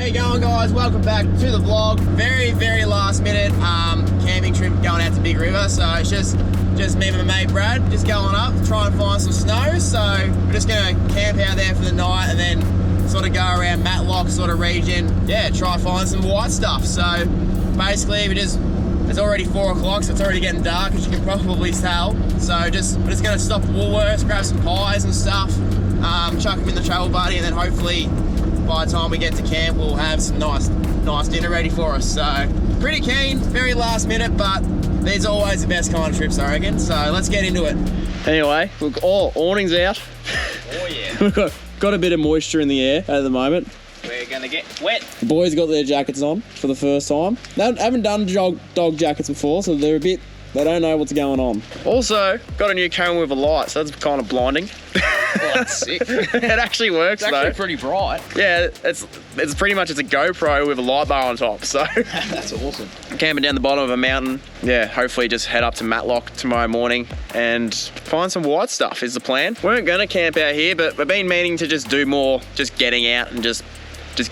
you going, guys? Welcome back to the vlog. Very last minute camping trip going out to Big River. So it's just me and my mate Brad just going up to try and find some snow. So we're just gonna camp out there for the night and then sort of go around Matlock sort of region. Yeah, try and find some white stuff. So basically it's already 4 o'clock, so it's already getting dark, as you can probably tell. So we're just gonna stop at Woolworths, grab some pies and stuff, chuck them in the travel buddy, and then hopefully by the time we get to camp, we'll have some nice dinner ready for us. So pretty keen, very last minute, but these are always the best kind of trips, I reckon. So let's get into it. Anyway, look, awning's out. Oh yeah. We've got a bit of moisture in the air at the moment. We're gonna get wet. The boys got their jackets on for the first time. They haven't done dog jackets before, so they don't know what's going on. Also, got a new camera with a light, so that's kind of blinding. Oh, that's sick. It actually works, It's though. actually pretty bright. Yeah, it's pretty much, it's a GoPro with a light bar on top, so. That's awesome. Camping down the bottom of a mountain. Yeah, hopefully just head up to Matlock tomorrow morning and find some white stuff is the plan. We weren't gonna camp out here, but we've been meaning to just do more, just getting out and just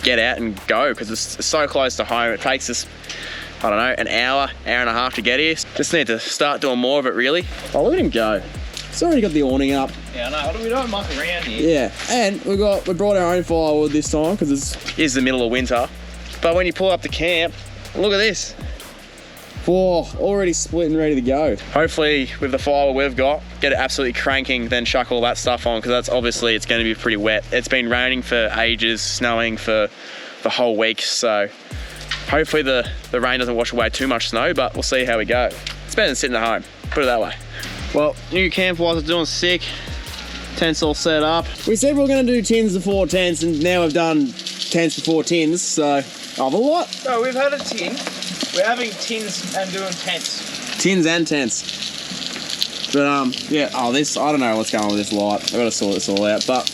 get out and go, because it's so close to home. It takes us, I don't know, an hour and a half to get here. Just need to start doing more of it, really. Oh, look at him go. He's already got the awning up. Yeah, I know. We don't muck around here. Yeah, and we brought our own firewood this time because it's the middle of winter. But when you pull up the camp, look at this. Whoa, already split and ready to go. Hopefully, with the firewood we've got, get it absolutely cranking, then chuck all that stuff on, because that's obviously, it's going to be pretty wet. It's been raining for ages, snowing for the whole week, so hopefully the rain doesn't wash away too much snow, but we'll see how we go. It's better than sitting at home, put it that way. Well, new camp was doing sick. Tents all set up. We said we were going to do tins before tents, and now we've done tents before tins, so... Oh, but what? No, we've had a tin. We're having tins and doing tents. Tins and tents. But, yeah, I don't know what's going on with this light. I've got to sort this all out, but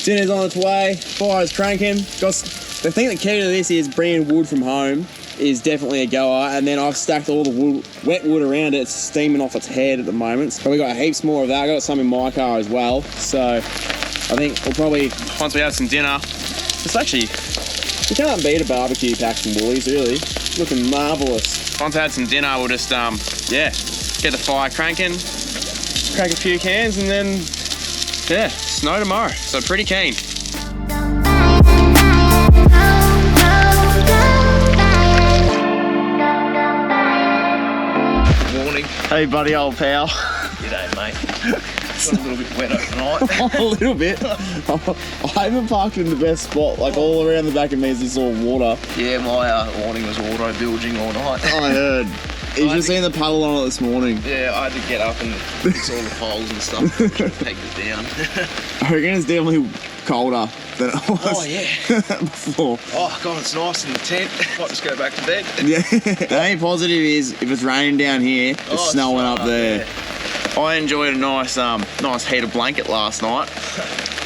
dinner's on its way, fire's cranking. The thing that key to this is bringing wood from home is definitely a goer, and then I've stacked all the wet wood around it. It's steaming off its head at the moment, but we got heaps more of that. I got some in my car as well, so I think we'll probably, once we have some dinner, it's actually, you can't beat a barbecue pack from Woolies, really. It's looking marvellous. Once I had some dinner, we'll just yeah, get the fire cranking, crack a few cans, and then yeah, snow tomorrow, so pretty keen. Hey buddy, old pal. G'day, mate. Got a little bit wet overnight. A little bit. I haven't parked in the best spot. Like all around the back of me is this all water. Yeah, my awning was auto-bilging all night. I heard. You should have seen the puddle on it this morning. Yeah, I had to get up and fix all the poles and stuff and take it down. I reckon it's definitely colder than it was before. Oh God, it's nice in the tent. Might just go back to bed. Yeah. The only positive is if it's raining down here, it's snowing up there. I enjoyed a nice heated blanket last night.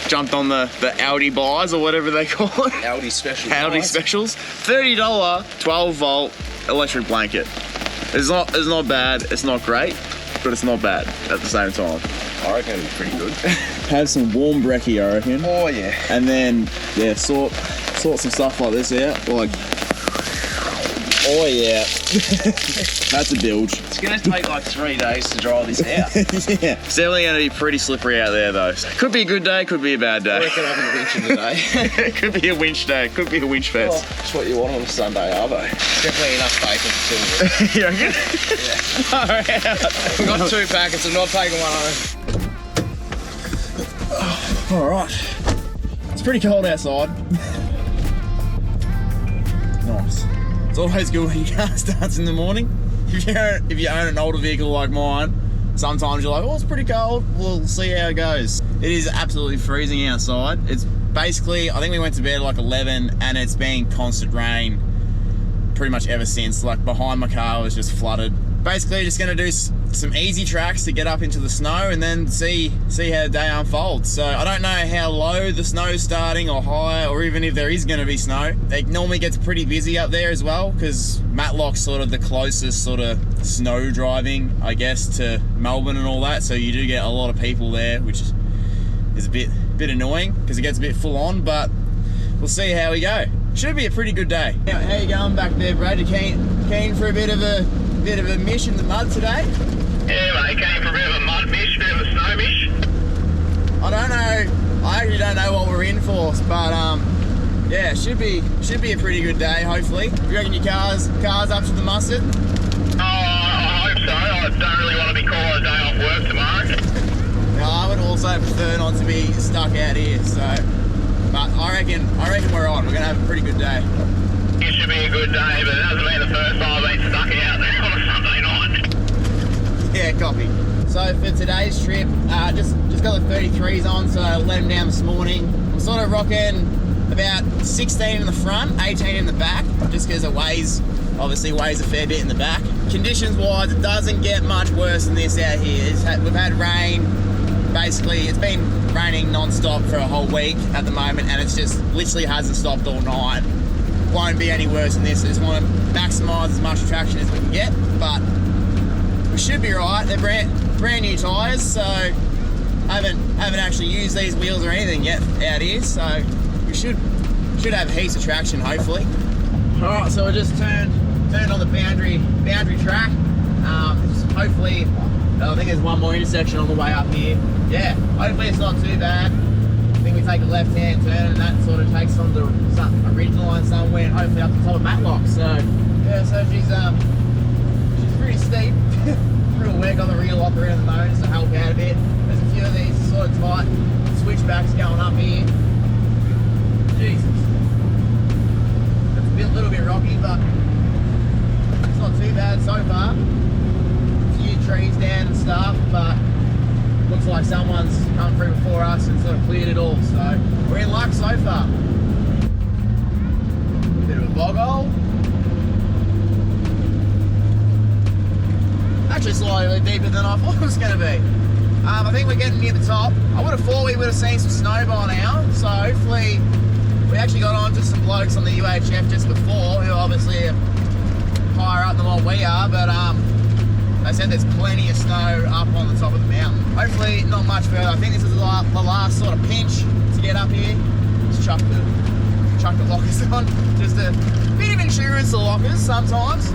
Jumped on the Aldi buys or whatever they call it. Aldi specials. Aldi specials. $30 12 volt electric blanket. It's not bad. It's not great, but it's not bad at the same time. I reckon it'll be pretty good. Have some warm brekkie, I reckon. Oh yeah. And then yeah, sort some stuff like this out. Like, oh yeah. That's a bilge. It's gonna take like 3 days to dry this out. Yeah. It's definitely gonna be pretty slippery out there though. Could be a good day, could be a bad day. I reckon having a winch in the day. Could be a winch day, could be a winch fest. Well, that's what you want on a Sunday, arvo. Definitely enough bacon for 2 You reckon? Yeah. Alright. We've got 2 packets, I'm not taking one home. Alright. It's pretty cold outside. Nice. It's always good when your car starts in the morning. If you own an older vehicle like mine, sometimes you're like, oh, it's pretty cold. We'll see how it goes. It is absolutely freezing outside. It's basically, I think we went to bed at like 11 and it's been constant rain pretty much ever since. Like behind my car was just flooded. Basically just gonna do some easy tracks to get up into the snow and then see how the day unfolds. So I don't know how low the snow's starting or high, or even if there is gonna be snow. It normally gets pretty busy up there as well, because Matlock's sort of the closest sort of snow driving, I guess, to Melbourne and all that. So you do get a lot of people there, which is a bit annoying because it gets a bit full on, but we'll see how we go. should be a pretty good day. How you going back there, Brad? You keen for a bit of a mish in the mud today? Yeah, mate, came for a bit of a mud mish, bit of a snow mish. I don't know. I actually don't know what we're in for, but yeah, should be a pretty good day. Hopefully, you reckon your car's up to the mustard? Oh, I hope so. I don't really want to be calling a day off work tomorrow. No, I would also prefer not to be stuck out here. So, but I reckon we're on. We're gonna have a pretty good day. It should be a good day, but it hasn't been the first time I've been stuck out there on a Sunday night. Yeah, copy. So for today's trip, just got the 33s on, so I let them down this morning. I'm sort of rocking about 16 in the front, 18 in the back, just because it obviously weighs a fair bit in the back. Conditions wise, it doesn't get much worse than this out here. We've had rain, basically it's been raining non-stop for a whole week at the moment, and it's just literally hasn't stopped all night. Won't be any worse than this. I just want to maximise as much traction as we can get, but we should be right. They're brand new tyres, so I haven't actually used these wheels or anything yet out here, so we should have heaps of traction hopefully. All right, so I just turned on the boundary track. Hopefully, I think there's one more intersection on the way up here. Yeah, hopefully it's not too bad. I think we take a left-hand turn and that sort of takes us on to a ridge line somewhere, and hopefully up the top of Matlock. So yeah, so she's pretty steep. Real work on the rear locker around the moment just to help out a bit. There's a few of these sort of tight switchbacks going up here. Jesus. It's a little bit rocky, but it's not too bad so far. A few trees down and stuff, but looks like someone's come through before us and sort of cleared it all. So we're in luck so far. Bit of a bog hole. Actually slightly deeper than I thought it was going to be. I think we're getting near the top. I would have thought we would have seen some snow by now, so hopefully we actually got on to some blokes on the UHF just before, who obviously are higher up than what we are, but they said there's plenty of snow up on the top of the mountain. Hopefully not much further. I think this is the last sort of pinch to get up here. Just chuck the lockers on. Just a bit of insurance to lockers sometimes.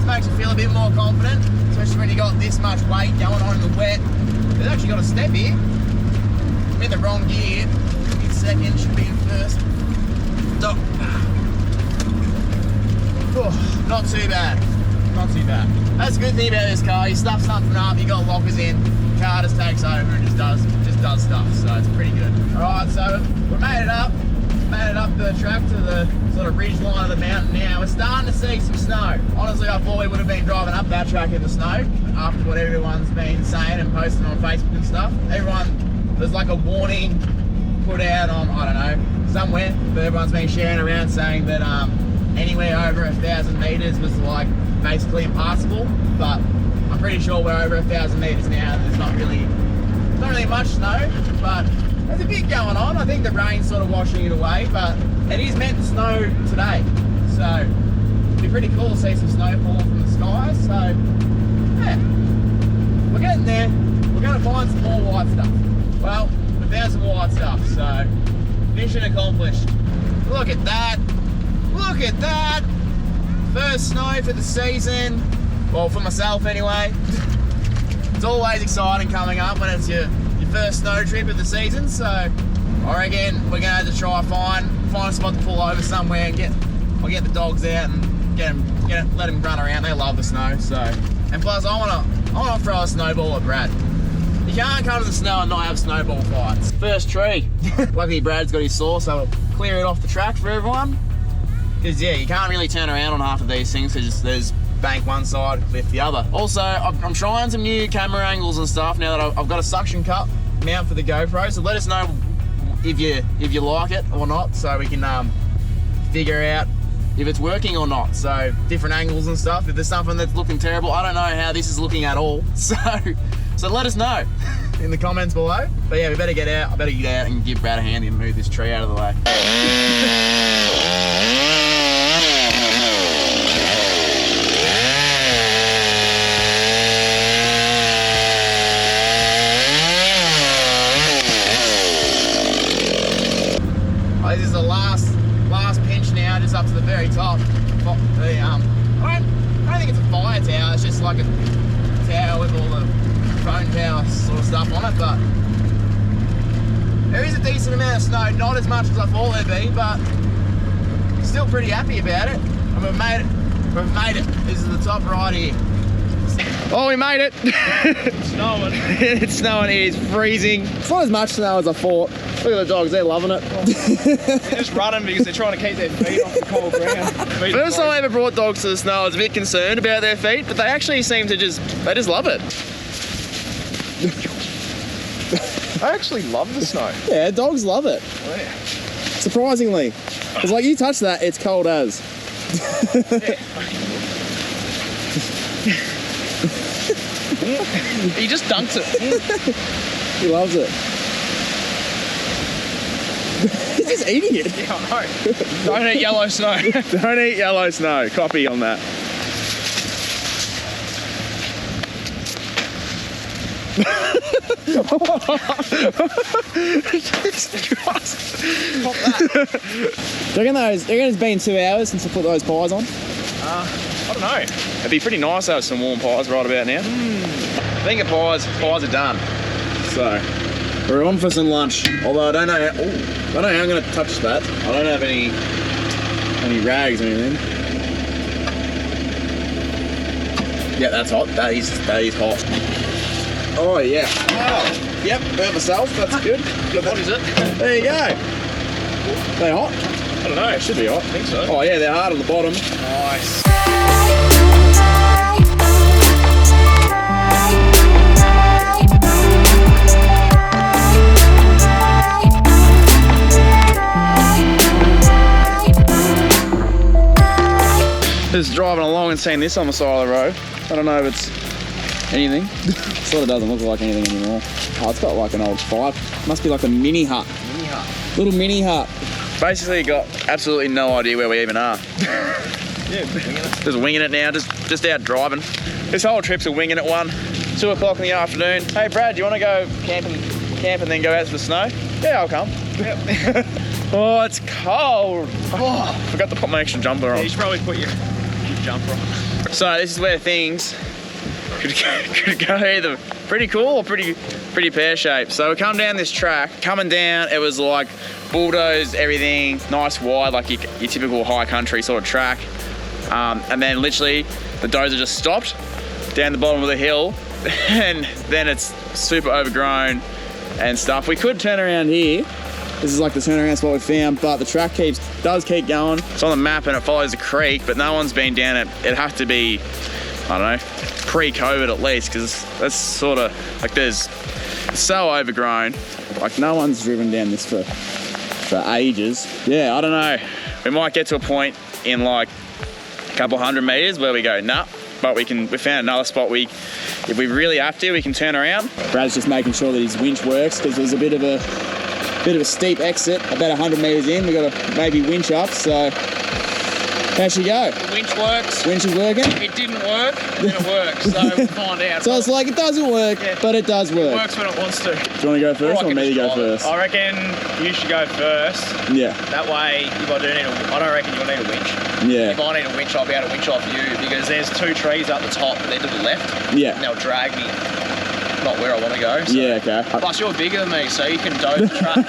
Makes you feel a bit more confident, especially when you got this much weight going on in the wet. They've actually got a step here. I'm in the wrong gear. In second, should be in first. Stop. Oh, not too bad. Not too bad. That's a good thing about this car. You stuff something up, you got lockers in, the car just takes over and just does stuff. So it's pretty good. Alright, so we made it up the track to the sort of ridge line of the mountain now. We're starting to see some snow. Honestly, I thought we would have been driving up that track in the snow after what everyone's been saying and posting on Facebook and stuff. There's like a warning put out on, I don't know, somewhere, but everyone's been sharing around saying that anywhere over 1,000 meters was like basically impassable, but I'm pretty sure we're over 1,000 meters now. There's not really much snow, but there's a bit going on. I think the rain's sort of washing it away, but it is meant to snow today. So it'd be pretty cool to see some snow fall from the sky. So yeah, we're getting there. We're going to find some more white stuff. Well, we found some white stuff, so mission accomplished. Look at that. Look at that. First snow for the season. Well, for myself anyway. It's always exciting coming up when it's your first snow trip of the season, so I reckon we're gonna have to try find a spot to pull over somewhere and I'll get the dogs out and let them run around. They love the snow, so. And plus I wanna throw a snowball at Brad. You can't come to the snow and not have snowball fights. First tree. Luckily Brad's got his saw, so we'll clear it off the track for everyone. Because yeah, you can't really turn around on half of these things, because there's bank one side, lift the other. Also, I'm trying some new camera angles and stuff now that I've got a suction cup mount for the GoPro, so let us know if you like it or not, so we can figure out if it's working or not. So different angles and stuff. If there's something that's looking terrible, I don't know how this is looking at all, so let us know in the comments below. But yeah, we better get out. I better get out and give Brad a hand and move this tree out of the way. This is the last pinch now. the very top. I don't think it's a fire tower, it's just like a tower with all the phone tower sort of stuff on it, but there is a decent amount of snow, not as much as I thought there'd be, but still pretty happy about it. And we've made it. We've made it. This is the top right here. Oh, we made it! It's snowing. It's snowing, it is freezing. It's not as much snow as I thought. Look at the dogs, they're loving it. They're just running because they're trying to keep their feet off the cold ground. First time I ever brought dogs to the snow, I was a bit concerned about their feet, but they actually seem to just love it. I actually love the snow. Yeah, dogs love it. Oh, yeah. Surprisingly. It's like you touch that, it's cold as. He just dunks it. He loves it. He's just eating it. Yeah, I know. Don't eat yellow snow. Don't eat yellow snow. Copy on that. Do you reckon it's been 2 hours since I put those pies on? I don't know. It'd be pretty nice to have some warm pies right about now. I think the pies are done. So we're on for some lunch. Although I don't know how I'm gonna touch that. I don't have any rags or anything. Yeah, that's hot. That is hot. Oh yeah. Oh, yep, burnt myself, that's good. What is it? There you go. They hot? I don't know. It should be hot. I think so. Oh yeah, they're hard on the bottom. Nice. Just driving along and seeing this on the side of the road. I don't know if it's anything. Sort of doesn't look like anything anymore. Oh, it's got like an old fire. Must be like a mini hut. Mini hut. Little mini hut. Basically got absolutely no idea where we even are. Yeah, winging it. Just winging it now, just out driving. This whole trip's a winging it one. 2 o'clock in the afternoon. Hey Brad, do you want to go camp and then go out to the snow? Yeah, I'll come. Yep. Oh, it's cold. Oh, forgot to put my extra jumper on. Yeah, you should probably put your jumper on. So this is where things could go either pretty cool or pretty pear-shaped. So we come down this track. Coming down, it was like bulldozed, everything, nice wide, like your typical high country sort of track. And then literally the dozer just stopped down the bottom of the hill, and then it's super overgrown and stuff. We could turn around here. This is like the turnaround spot we found, but the track does keep going. It's on the map and it follows the creek, but no one's been down it. It'd have to be, I don't know, pre-COVID at least, because that's sort of like it's so overgrown. Like no one's driven down this for ages. Yeah, I don't know. We might get to a point in like a couple 100 meters where we go, nah, but we found another spot if we really have to, we can turn around. Brad's just making sure that his winch works, because there's a bit of a steep exit, about 100 meters in. We got to maybe winch up, so how'd she go? The winch works. Winch is working? It didn't work, then it works, so we'll find out. So it's like it doesn't work, yeah, but it does work. It works when it wants to. Do you want to go first or me to go first? I reckon you should go first. Yeah. That way, if I do need I don't reckon you'll need a winch. Yeah. If I need a winch, I'll be able to winch off you, because there's 2 trees up the top, but they're to the left. Yeah. And they'll drag me not where I want to go. So. Yeah, okay. Plus, you're bigger than me, so you can doze the track.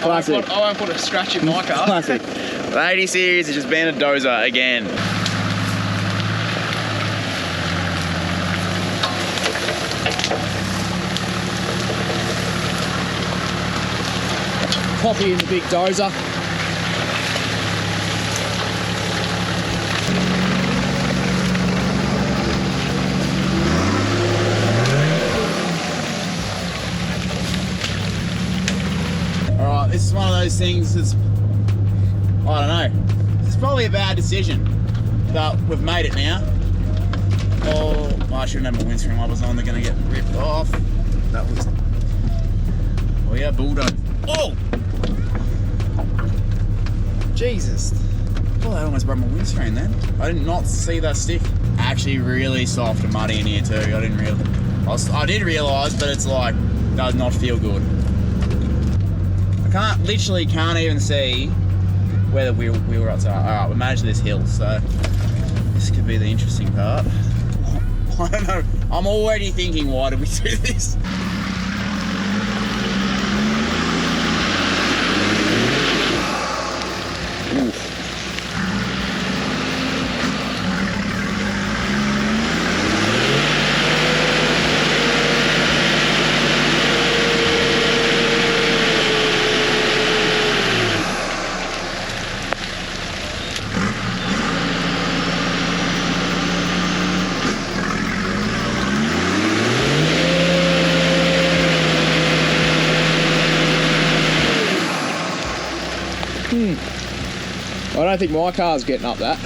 Classic. I won't put a scratch in my car. Classic. The 80 series has just been a dozer again. Poppy in the big dozer. Alright, this is one of those things that's, I don't know, it's probably a bad decision, but we've made it now. Oh, I shouldn't have my windscreen wipers on, they're going to get ripped off. That was, oh yeah, bulldog. Oh! Jesus. Oh, that almost broke my windscreen then. I did not see that stick. Actually really soft and muddy in here too. I did realise, but it's like, does not feel good. Literally can't even see where the wheel ruts are. All right, we're managing this hill, so this could be the interesting part. I don't know. I'm already thinking, why did we do this? I don't think my car's getting up that.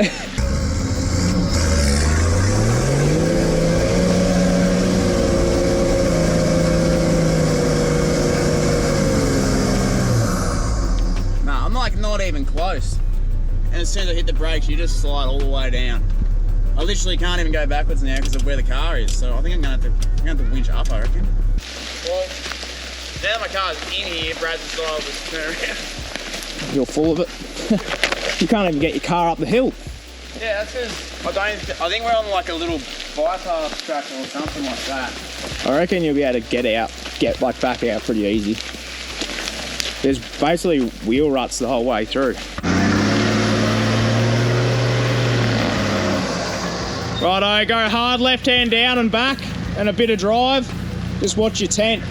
Nah, I'm like not even close. And as soon as I hit the brakes, you just slide all the way down. I literally can't even go backwards now because of where the car is. So I think I'm gonna have to winch up, I reckon. Well, now that my car's in here, Brad's decided to turn around. You're full of it. You can't even get your car up the hill. Yeah, that's because I think we're on like a little bypass track or something like that. I reckon you'll be able to get like back out pretty easy. There's basically wheel ruts the whole way through. Righto, go hard left hand down and back and a bit of drive. Just watch your tent.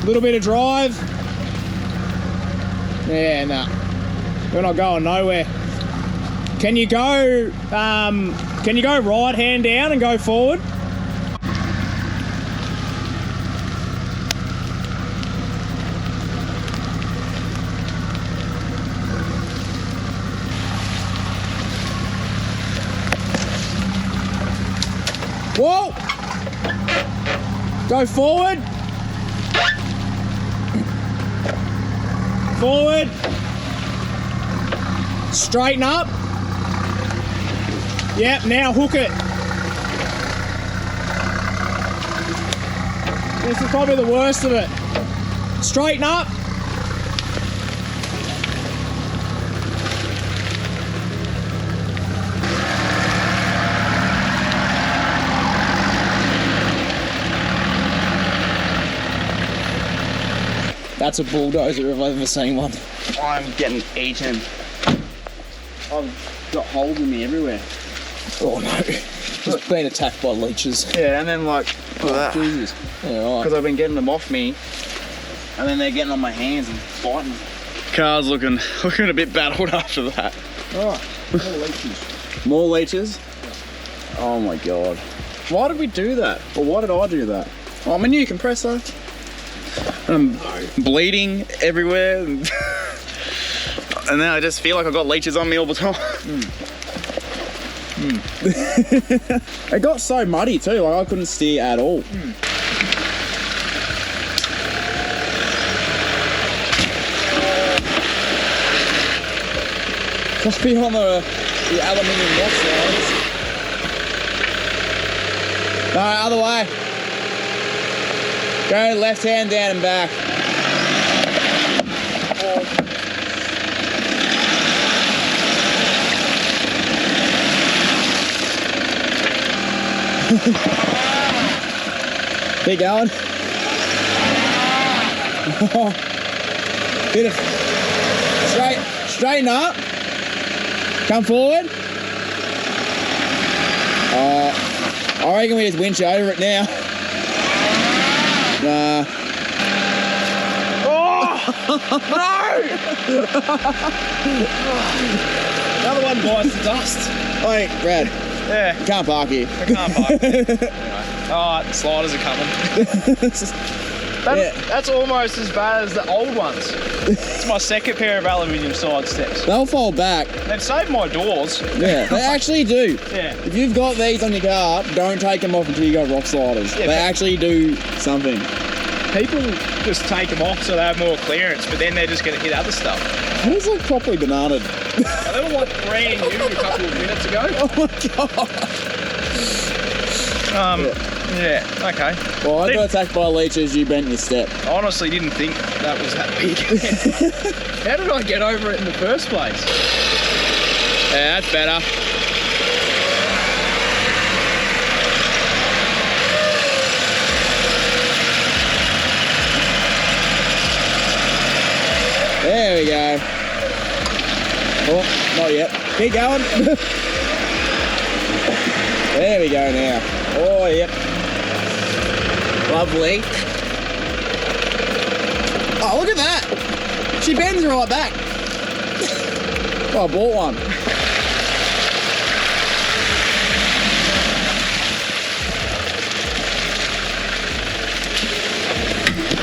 A little bit of drive. Yeah, nah. We're not going nowhere. Can you go right hand down and go forward? Whoa! Go forward. Forward. Straighten up. Yep, now hook it. This is probably the worst of it. Straighten up. That's a bulldozer if I've ever seen one. I'm getting eaten. I've got holes in me everywhere. Oh no. Just been attacked by leeches. Yeah, and then like, look at that. Jesus. Yeah, right. Because I've been getting them off me, and then they're getting on my hands and biting. Car's looking a bit battled after that. Alright, more leeches. More leeches? Oh my god. Why did we do that? Or why did I do that? Oh, I'm a new compressor. I'm bleeding everywhere. And then I just feel like I've got leeches on me all the time. It got so muddy too, like I couldn't steer at all. Just be on the aluminium box lines. No, other way. Go left hand down and back. Keep going. Bit of straighten up. Come forward. I reckon we just winch over it now. Nah. Oh no! Another one bites the dust. Hey, Brad. Yeah. You can't park here. I can't park. Anyway. Alright, the sliders are coming. That's almost as bad as the old ones. It's my second pair of aluminium side steps. They'll fall back. They've saved my doors. Yeah, they actually do. Yeah. If you've got these on your car, don't take them off until you got rock sliders. Yeah, they actually do something. People just take them off so they have more clearance, but then they're just going to hit other stuff. These look properly bananaed. They were like brand new a couple of minutes ago. Oh my god. Yeah, okay. Well, I got attacked by leeches, you bent your step. I honestly didn't think that was that big. How did I get over it in the first place? Yeah, that's better. There we go. Oh, not yet. Keep going. There we go now. Oh, yep. Lovely. Oh, look at that. She bends right back. Oh, I bought one.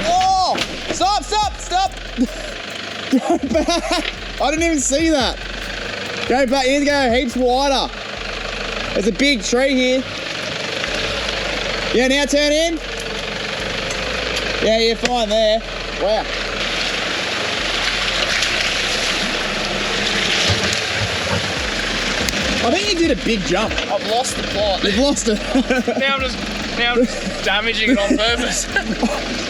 Oh! Stop, stop, stop! Go back! I didn't even see that. Go back, you need to go heaps wider. There's a big tree here. Yeah, now turn in. Yeah, you're fine there. Wow. I think you did a big jump. I've lost the plot. You've lost it. now I'm just damaging it on purpose.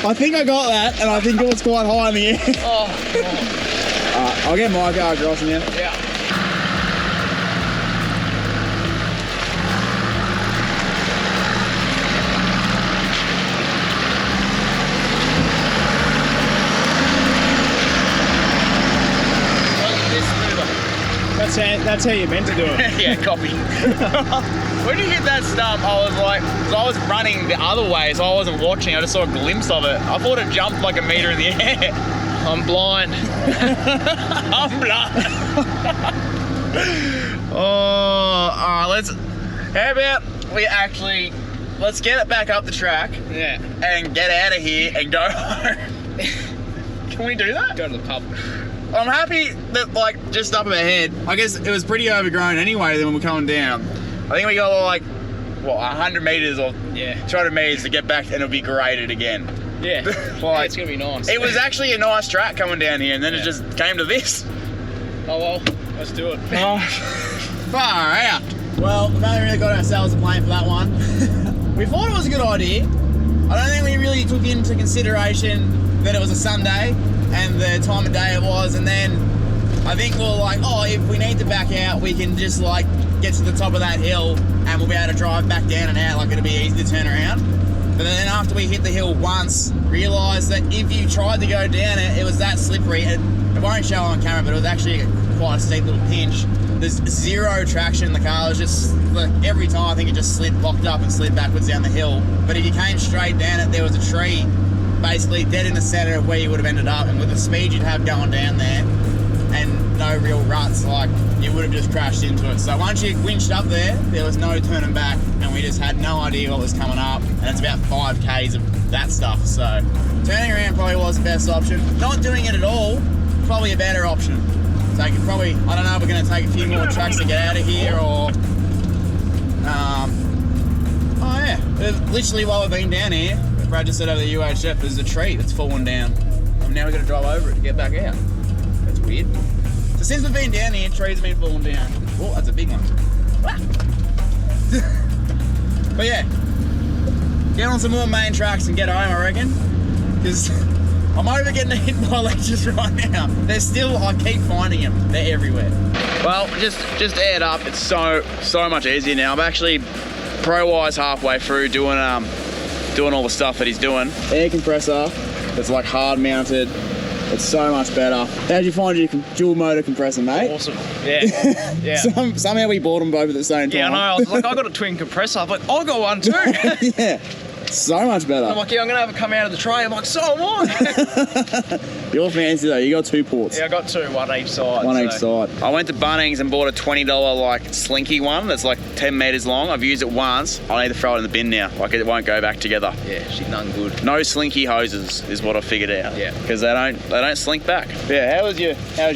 I think I got that, and I think it was quite high in the air. Oh. I'll get my car across now. Yeah. That's how you're meant to do it. Yeah, copy. When you hit that stump, I was like, 'cause I was running the other way, so I wasn't watching. I just saw a glimpse of it. I thought it jumped like a meter in the air. I'm blind. I'm blind. Oh, all right. How about let's get it back up the track. Yeah. And get out of here and go home. Can we do that? Go to the pub. I'm happy that, like, just up ahead, I guess it was pretty overgrown anyway then when we're coming down. I think we got, like, what, 100 metres or 200 metres to get back and it'll be graded again. Yeah. Like, it's going to be nice. It was actually a nice track coming down here and then it just came to this. Oh, well, let's do it. Oh, far out. Well, we've only really got ourselves a plane for that one. We thought it was a good idea. I don't think we really took into consideration that it was a Sunday and the time of day it was, and then I think we were like, oh, if we need to back out, we can just like get to the top of that hill and we'll be able to drive back down and out, like it'll be easy to turn around. But then after we hit the hill once, realised that if you tried to go down it, it was that slippery. It won't show on camera, but it was actually quite a steep little pinch. There's zero traction in the car. It was just, like, every time I think it just locked up and slid backwards down the hill. But if you came straight down it, there was a tree basically dead in the centre of where you would have ended up, and with the speed you'd have going down there and no real ruts, like, you would have just crashed into it. So once you winched up there was no turning back, and we just had no idea what was coming up, and it's about 5 Ks of that stuff. So turning around probably was the best option. Not doing it at all, probably a better option. So I could probably, I don't know if we're going to take a few more tracks to get out of here, or oh yeah, literally while we've been down here, Brad just said over the UHF, there's a tree that's fallen down. And now we've got to drive over it to get back out. That's weird. So since we've been down here, trees have been falling down. Oh, that's a big one. But yeah, get on some more main tracks and get home, I reckon. Because I'm over getting hit by ledges right now. They're still, I keep finding them. They're everywhere. Well, just aired up. It's so much easier now. I'm actually pro-wise halfway through doing all the stuff that he's doing. Air compressor, it's like hard mounted. It's so much better. How'd you find your dual motor compressor, mate? Awesome. Yeah. Yeah. Somehow we bought them both at the same time. Yeah, I know. I was like, I got a twin compressor. I'm like, I got one too. Yeah. So much better. I'm like, yeah, I'm going to have it come out of the tray. I'm like, so am I. You're fancy though, you got 2 ports. Yeah, I got 2, one each side. One each side. I went to Bunnings and bought a $20 like slinky one that's like 10 metres long. I've used it once. I need to throw it in the bin now. Like, it won't go back together. Yeah, she's done good. No slinky hoses is what I figured out. Yeah. Because they don't slink back. Yeah, how was your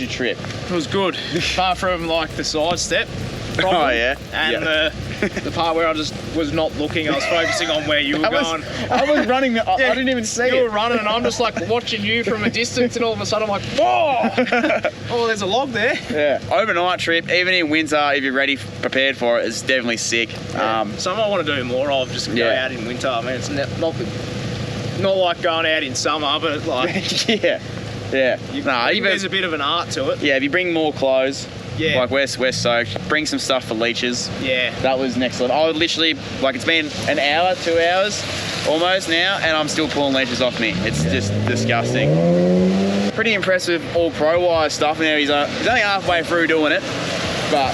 trip? It was good. Apart from like the side step, problem. Oh, yeah. And the part where I just was not looking, I was focusing on where you were going. I was running, I didn't even see You were it. running, and I'm just like watching you from a distance, and all of a sudden I'm like, whoa! Oh, there's a log there. Yeah. Overnight trip, even in winter, if you're ready, prepared for it, it's definitely sick. Something I want to do more of, just go Yeah. out in winter. I mean, it's not like going out in summer, but like yeah. there's a bit of an art to it. Yeah, if you bring more clothes, Yeah. like we're soaked, bring some stuff for leeches. Yeah. That was next level. I would literally, like, it's been an hour, 2 hours almost now, and I'm still pulling leeches off me. It's just disgusting. Pretty impressive all pro wire stuff now. He's only halfway through doing it, but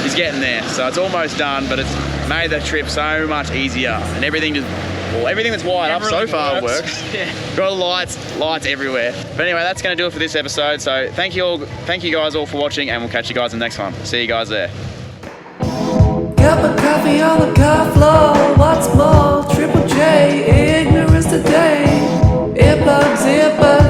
he's getting there. So it's almost done, but it's made the trip so much easier, and everything that's wired up so far works. Yeah. Got lights everywhere. But anyway, that's going to do it for this episode. So thank you guys all for watching, and we'll catch you guys in the next one. See you guys there. Got my coffee on the car floor. What's more? Triple J, ignorance today. Earbuds, earbuds.